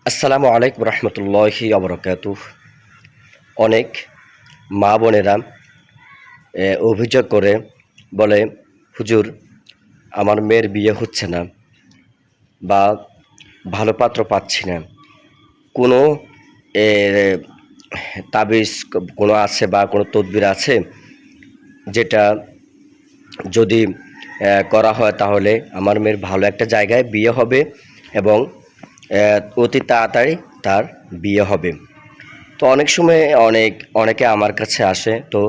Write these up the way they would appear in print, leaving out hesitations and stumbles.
আসসালামু আলাইকুম রহমতুল্লাহি আবরাকাতুহ। অনেক মা বোনেরা অভিযোগ করে বলে, হুজুর আমার মেয়ের বিয়ে হচ্ছে না বা ভালো পাত্র পাচ্ছি না, কোনো এ, তাবিজ কোনো আছে বা কোনো তদবির আছে যেটা যদি করা হয় তাহলে আমার মেয়ের ভালো একটা জায়গায় বিয়ে হবে এবং অতি তাড়াতাড়ি তার বিয়ে হবে। তো অনেক সময় অনেকে আমার কাছে আসে, তো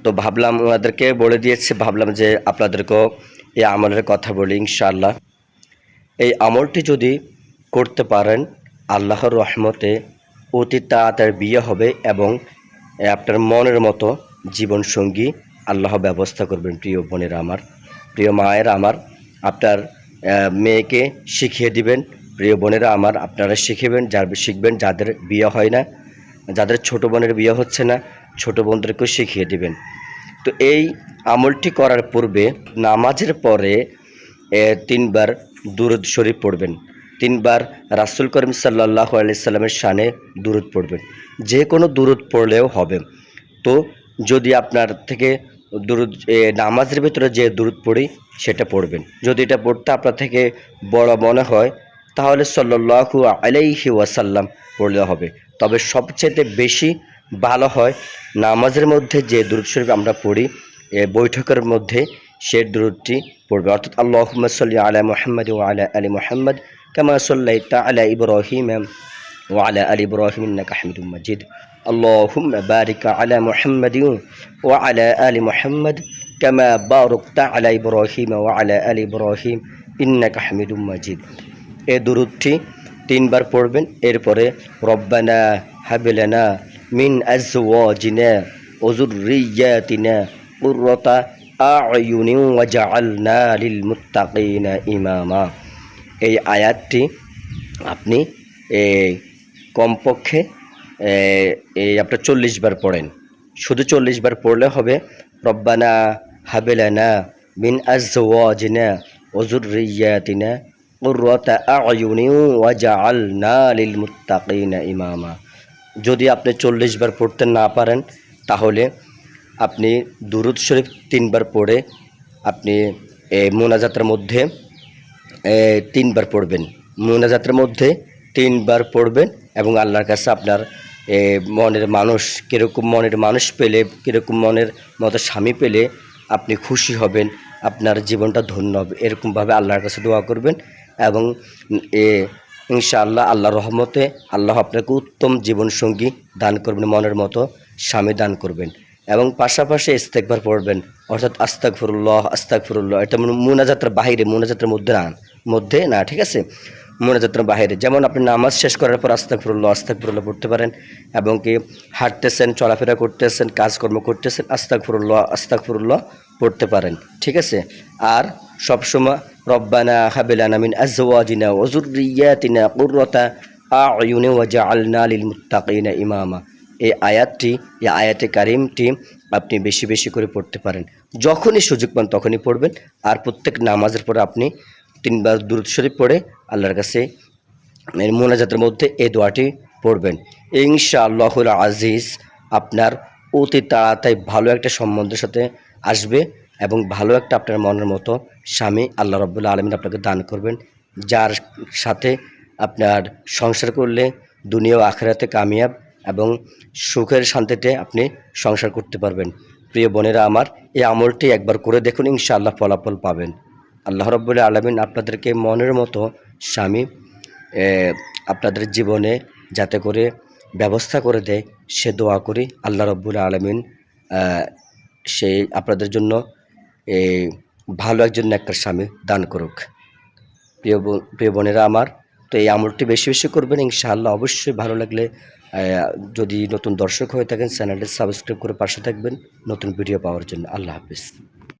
তো ভাবলাম ওনাদেরকে বলে দিয়েছি, ভাবলাম যে আপনাদেরকেও এই আমলের কথা বলি। ইনশাআল্লাহ এই আমলটি যদি করতে পারেন, আল্লাহর রহমতে অতি তাড়াতাড়ি বিয়ে হবে এবং আপনার মনের মতো জীবনসঙ্গী আল্লাহ ব্যবস্থা করবেন। প্রিয় বোনেরা আমার, প্রিয় মায়েরা আমার, আপনার মেয়েকে শিখিয়ে দিবেন। প্রিয় বোনেরা আমার, আপনারা শিখবেন যাদের বিয়ে হয় না, যাদের ছোট বোনের বিয়ে হচ্ছে না, ছোট বোনদেরকেও শিখিয়ে দিবেন। তো এই আমলটি করার পূর্বে নামাজের পরে 3 বার দুরূদ শরীফ পড়বেন, 3 বার রাসূল করিম সাল্লাল্লাহু আলাইহি সাল্লামের শানে দুরূদ পড়বেন। যে কোনো দুরূদ পড়লেও হবে। তো যদি আপনার থেকে দুরূদ নামাজের ভিতরে যে দুরূদ পড়ি সেটা পড়বেন। যদি এটা পড়তে আপনার থেকে বড় মনে হয় তাহলে সাল্লাল্লাহু আলাইহি ওয়াসাল্লাম পড়লে হবে। তবে সবচেয়ে বেশি ভালো হয় নামাজের মধ্যে যে দুরূদ শরীফ আমরা পড়ি বৈঠকের মধ্যে সে দুরূদটি পড়বে, অর্থাৎ আল্লাহুম্মা সাল্লি আলা মুহাম্মাদ ওয়া আলা আলি মুহাম্মাদ কামা সাল্লাইতা আলা ইব্রাহিম ওয়া আলা আলি ইব্রাহিম ইন্নাকা হামিদুম মাজিদ। আল্লাহুম্মা বারিক আলা মুহাম্মাদ ওয়া আলা আলি মুহাম্মাদ কামা বারাকতা আলা ইব্রাহিম ওয়া আলা আলি ইব্রাহিম ইন্নাকা হামিদুম মাজিদ। এই দুরূদটি 3 বার পড়বেন। এরপরে রব্বানা হাব লানা মিন আজওয়াজিনা ওয়া যুররিয়্যাতিনা কুররাতা আ'য়ুনিন ওয়াজআলনা লিল মুত্তাকিনা ইমামা। এই আয়াতটি আপনি কমপক্ষে আপনার 40 বার পড়েন। শুধু 40 বার পড়লে হবে। রব্বানা হাব লানা মিন আজওয়াজিনা ওয়া যুররিয়্যাতিনা কুররাতা আ'য়ুনিন ওয়াজআলনা লিল মুত্তাকিনা ইমামা। যদি আপনি 40 বার পড়তে না পারেন তাহলে আপনি দুরূদ শরীফ 3 বার পড়ে আপনি মোনাজাতের মধ্যে 3 বার পড়বেন। মোনাজাতের মধ্যে 3 বার পড়বেন এবং আল্লাহর কাছে আপনার মনের মানুষ পেলে, কীরকম মনের মতো স্বামী পেলে আপনি খুশি হবেন, আপনার জীবনটা ধন্য হবে, এরকমভাবে আল্লাহর কাছে দোয়া করবেন এবং ইনশাআল্লাহ আল্লাহর রহমতে আল্লাহ আপনাকে উত্তম জীবনসঙ্গী দান করবেন, মনের মতো স্বামী দান করবেন। এবং পাশাপাশি ইস্তেগফার পড়বেন, অর্থাৎ আস্তাগফিরুল্লাহ আস্তাগফিরুল্লাহ। এটা মোনাজাতের বাহিরে, মোনাজাতের মধ্যে না, ঠিক আছে? মোনাজাতের বাহিরে, যেমন আপনি নামাজ শেষ করার পর আস্তাগফিরুল্লাহ আস্তাগফিরুল্লাহ পড়তে পারেন, এবং কি হাঁটতেছেন, চলাফেরা করতেছেন, কাজকর্ম করতেছেন, আস্তাগফিরুল্লাহ আস্তাগফিরুল্লাহ পড়তে পারেন, ঠিক আছে? আর সবসময় রব্বানা হাব লানা মিন আজওয়াজিনা ওয়া যুররিয়্যাতিনা কুররাতা আ'য়ুনিন ওয়াজআলনা লিল মুত্তাকিনা ইমামা। এই আয়াতে কারিমটি আপনি বেশি বেশি করে পড়তে পারেন। যখনই সুযোগ পান তখনই পড়বেন। আর প্রত্যেক নামাজের পরে আপনি 3 বার দুরূদ শরীফ পড়ে আল্লাহর কাছে মোনাজাতের মধ্যে এই দোয়াটি পড়বেন। ইনশাআল্লাহুল আজিজ আপনার অতি তাড়াতাড়ি ভালো একটা সম্বন্ধের সাথে আসবে এবং ভালো একটা আপনার মনের মতো স্বামী আল্লাহ রাব্বুল আলামিন আপনাকে দান করবেন, যার সাথে আপনার সংসার করলে দুনিয়া ও আখিরাতে কামিয়াব এবং সুখের শান্তিতে আপনি সংসার করতে পারবেন। প্রিয় বোনেরা আমার, এই আমলটি একবার করে দেখুন, ইনশাআল্লাহ ফলাফল পাবেন। আল্লাহ রাব্বুল আলামিন আপনাদেরকে মনের মতো স্বামী আপনাদের জীবনে যাতে করে ব্যবস্থা করে দেয় সে দোয়া করি। আল্লাহ রাব্বুল আলামিন সেই আপনাদের জন্য ভালো একজন নেককার স্বামী দান করুক। প্রিয় বোনেরা আমার, তো এই আমলটি বেশি বেশি করবেন ইনশাআল্লাহ। অবশ্যই ভালো লাগলে যদি নতুন দর্শক হয়ে থাকেন চ্যানেলটি সাবস্ক্রাইব করে পাশে থাকবেন নতুন ভিডিও পাওয়ার জন্য। আল্লাহ হাফিজ।